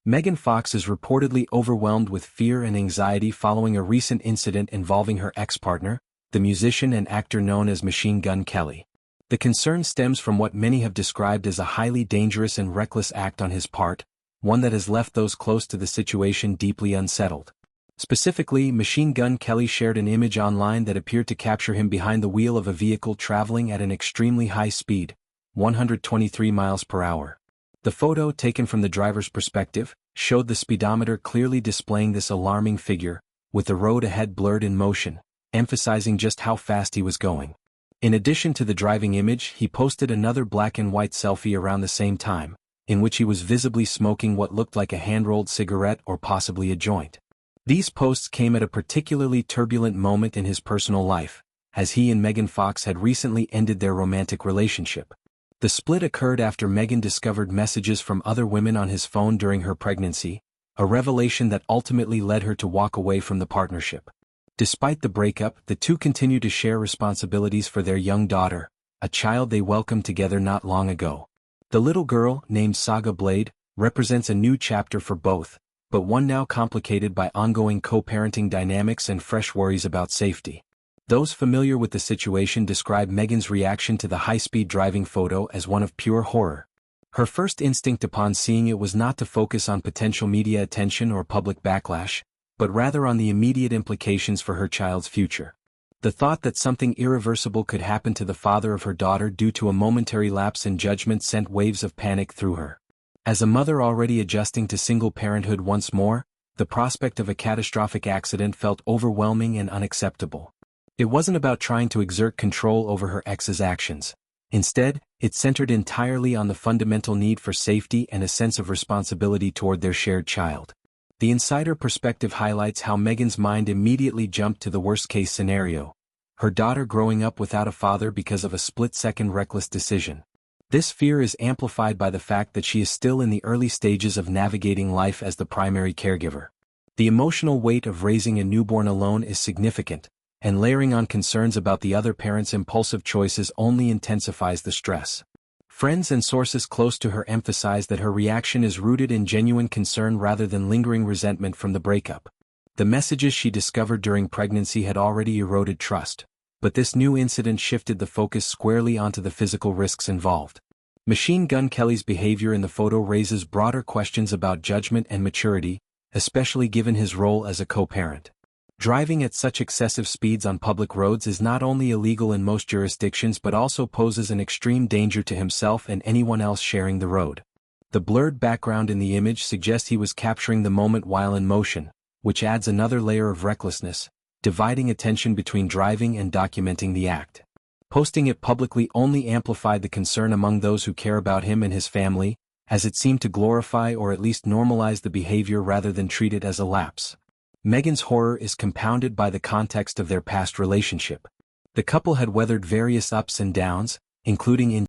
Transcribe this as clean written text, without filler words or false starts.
Megan Fox is reportedly overwhelmed with fear and anxiety following a recent incident involving her ex-partner, the musician and actor known as Machine Gun Kelly. The concern stems from what many have described as a highly dangerous and reckless act on his part, one that has left those close to the situation deeply unsettled. Specifically, Machine Gun Kelly shared an image online that appeared to capture him behind the wheel of a vehicle traveling at an extremely high speed, 123 miles per hour. The photo, taken from the driver's perspective, showed the speedometer clearly displaying this alarming figure, with the road ahead blurred in motion, emphasizing just how fast he was going. In addition to the driving image, he posted another black and white selfie around the same time, in which he was visibly smoking what looked like a hand-rolled cigarette or possibly a joint. These posts came at a particularly turbulent moment in his personal life, as he and Megan Fox had recently ended their romantic relationship. The split occurred after Megan discovered messages from other women on his phone during her pregnancy, a revelation that ultimately led her to walk away from the partnership. Despite the breakup, the two continue to share responsibilities for their young daughter, a child they welcomed together not long ago. The little girl, named Saga Blade, represents a new chapter for both, but one now complicated by ongoing co-parenting dynamics and fresh worries about safety. Those familiar with the situation describe Megan's reaction to the high-speed driving photo as one of pure horror. Her first instinct upon seeing it was not to focus on potential media attention or public backlash, but rather on the immediate implications for her child's future. The thought that something irreversible could happen to the father of her daughter due to a momentary lapse in judgment sent waves of panic through her. As a mother already adjusting to single parenthood once more, the prospect of a catastrophic accident felt overwhelming and unacceptable. It wasn't about trying to exert control over her ex's actions. Instead, it centered entirely on the fundamental need for safety and a sense of responsibility toward their shared child. The insider perspective highlights how Megan's mind immediately jumped to the worst-case scenario: her daughter growing up without a father because of a split-second reckless decision. This fear is amplified by the fact that she is still in the early stages of navigating life as the primary caregiver. The emotional weight of raising a newborn alone is significant, and layering on concerns about the other parent's impulsive choices only intensifies the stress. Friends and sources close to her emphasize that her reaction is rooted in genuine concern rather than lingering resentment from the breakup. The messages she discovered during pregnancy had already eroded trust, but this new incident shifted the focus squarely onto the physical risks involved. Machine Gun Kelly's behavior in the photo raises broader questions about judgment and maturity, especially given his role as a co-parent. Driving at such excessive speeds on public roads is not only illegal in most jurisdictions but also poses an extreme danger to himself and anyone else sharing the road. The blurred background in the image suggests he was capturing the moment while in motion, which adds another layer of recklessness, dividing attention between driving and documenting the act. Posting it publicly only amplified the concern among those who care about him and his family, as it seemed to glorify or at least normalize the behavior rather than treat it as a lapse. Megan's horror is compounded by the context of their past relationship. The couple had weathered various ups and downs, including